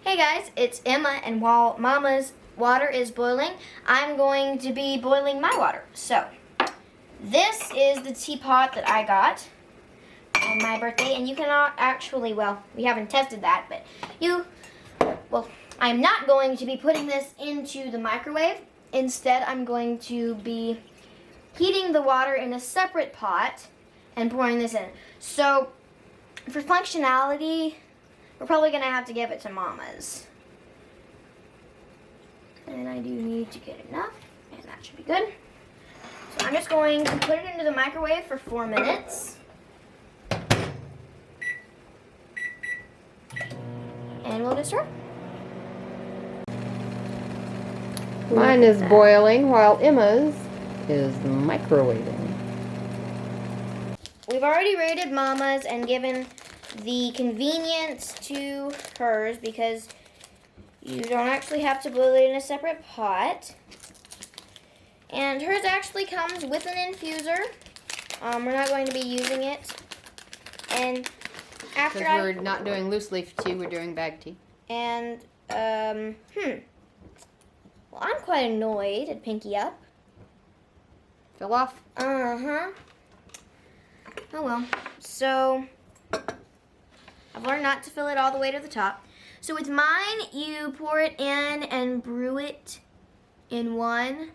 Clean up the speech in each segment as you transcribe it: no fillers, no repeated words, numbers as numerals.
Hey guys, it's Emma, and while Mama's water is boiling, I'm going to be boiling my water. So, this is the teapot that I got on my birthday, and you cannot actually, well, we haven't tested that, but I'm not going to be putting this into the microwave. Instead, I'm going to be heating the water in a separate pot and pouring this in. So, for functionality, we're probably going to have to give it to Mama's. And I do need to get enough, and that should be good. So I'm just going to put it into the microwave for 4 minutes. And we'll get started. Mine is boiling while Emma's is microwaving. We've already rated Mama's and given the convenience to hers because you don't actually have to boil it in a separate pot. And hers actually comes with an infuser. We're not going to be using it. And after Because we're not doing loose leaf tea, we're doing bag tea. And, well, I'm quite annoyed at Pinky Up. Fell off? Uh-huh. Oh well. So, I've learned not to fill it all the way to the top. So with mine, you pour it in and brew it in one.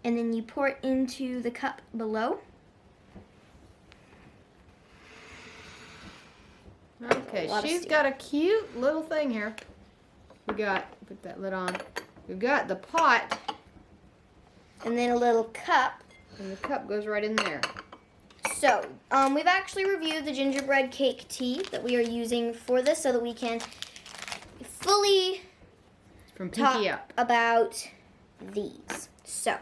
And then you pour it into the cup below. Okay, she's got a cute little thing here. We got, put that lid on. We've got the pot. And then a little cup. And the cup goes right in there. So, we've actually reviewed the gingerbread cake tea that we are using for this so that we can fully From talk Pinky Up. about these. So,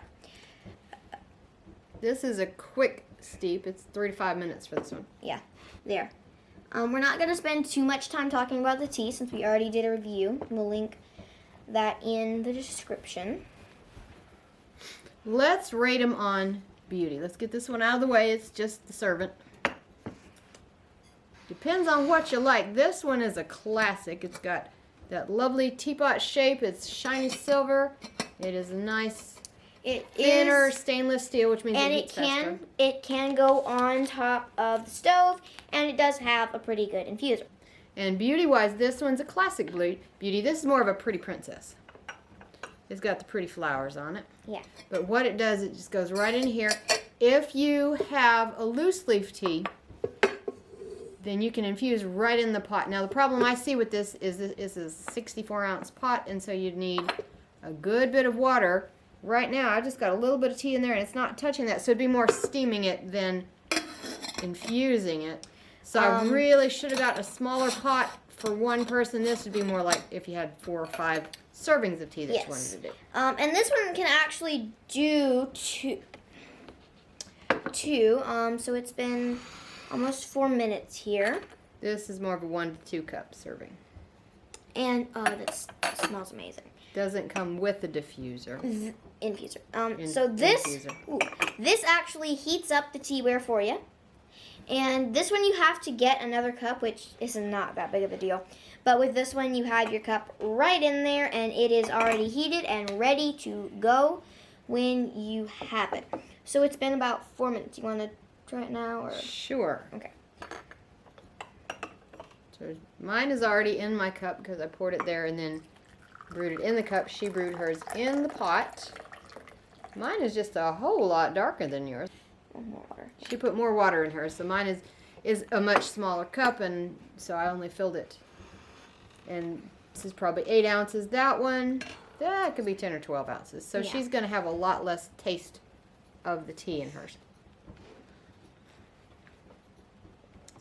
this is a quick steep. It's 3 to 5 minutes for this one. yeah, there. We're not going to spend too much time talking about the tea since we already did a review. We'll link that in the description. Let's rate them on beauty. Let's get this one out of the way. It's just the servant. Depends on what you like. This one is a classic. It's got that lovely teapot shape. It's shiny silver. It is a nice thinner stainless steel, which means it heats faster. It can go on top of the stove, and it does have a pretty good infuser. And beauty-wise, this one's a classic beauty. This is more of a pretty princess. It's got the pretty flowers on it. Yeah. But what it does, it just goes right in here. If you have a loose leaf tea, then you can infuse right in the pot. Now the problem I see with this is a 64-ounce pot, and so you'd need a good bit of water. Right now, I just got a little bit of tea in there, and it's not touching that, so it'd be more steaming it than infusing it. So I really should have got a smaller pot for one person. This would be more like if you had 4 or 5 servings of tea that you wanted to do. And this one can actually do two. So it's been almost 4 minutes here. This is more of a 1 to 2 cup serving. And that smells amazing. Doesn't come with the diffuser. Infuser. So this this actually heats up the teaware for you. And this one you have to get another cup, which is not that big of a deal. But with this one, you have your cup right in there, and it is already heated and ready to go when you have it. So it's been about 4 minutes. You want to try it now? Or? Sure. Okay. So mine is already in my cup because I poured it there and then brewed it in the cup. She brewed hers in the pot. Mine is just a whole lot darker than yours. More water. She put more water in hers, so mine is a much smaller cup, and so I only filled it. And this is probably 8 ounces. That one, that could be 10 or 12 ounces. So she's going to have a lot less taste of the tea in hers.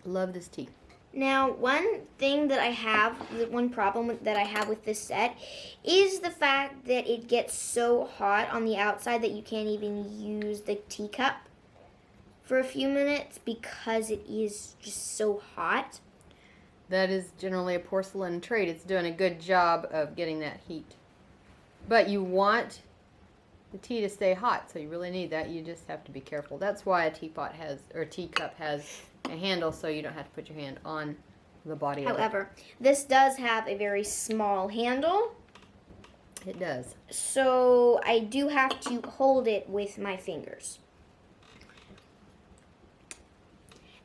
Love this tea. Now, one problem that I have with this set is the fact that it gets so hot on the outside that you can't even use the teacup for a few minutes because it is just so hot. That is generally a porcelain trait. It's doing a good job of getting that heat. But you want the tea to stay hot, so you really need that. You just have to be careful. That's why a teapot has, or a teacup has a handle, so you don't have to put your hand on the body However, this does have a very small handle. It does. So I do have to hold it with my fingers.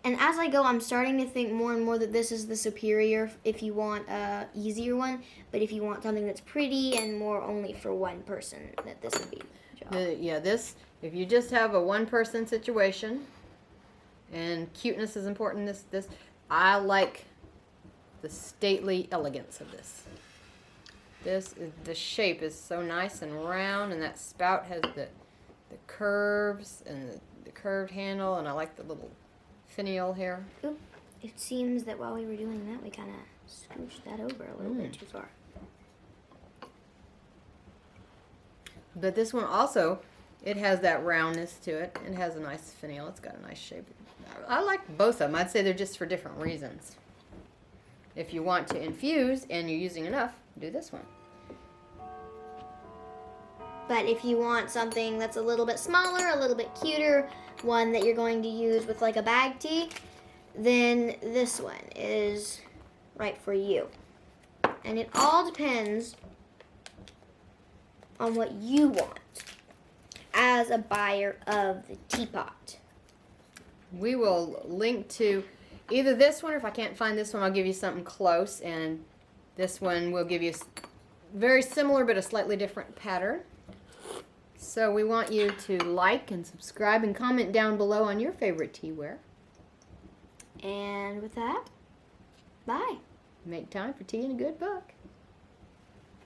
And as I go, I'm starting to think more and more that this is the superior if you want a easier one. But if you want something that's pretty and more only for one person, that this would be the job. Yeah, this, if you just have a one-person situation, and cuteness is important, I like the stately elegance of this. The shape is so nice and round, and that spout has the curves and the curved handle, and I like the little finial here. Oop. It seems that while we were doing that, we kind of scooched that over a little bit too far. But this one also, it has that roundness to it. It has a nice finial. It's got a nice shape. I like both of them. I'd say they're just for different reasons. If you want to infuse and you're using enough, do this one. But if you want something that's a little bit smaller, a little bit cuter, one that you're going to use with like a bag tea, then this one is right for you. And it all depends on what you want as a buyer of the teapot. We will link to either this one, or if I can't find this one, I'll give you something close, and this one will give you very similar but a slightly different pattern. So we want you to like and subscribe and comment down below on your favorite teaware. And with that, bye. Make time for tea and a good book.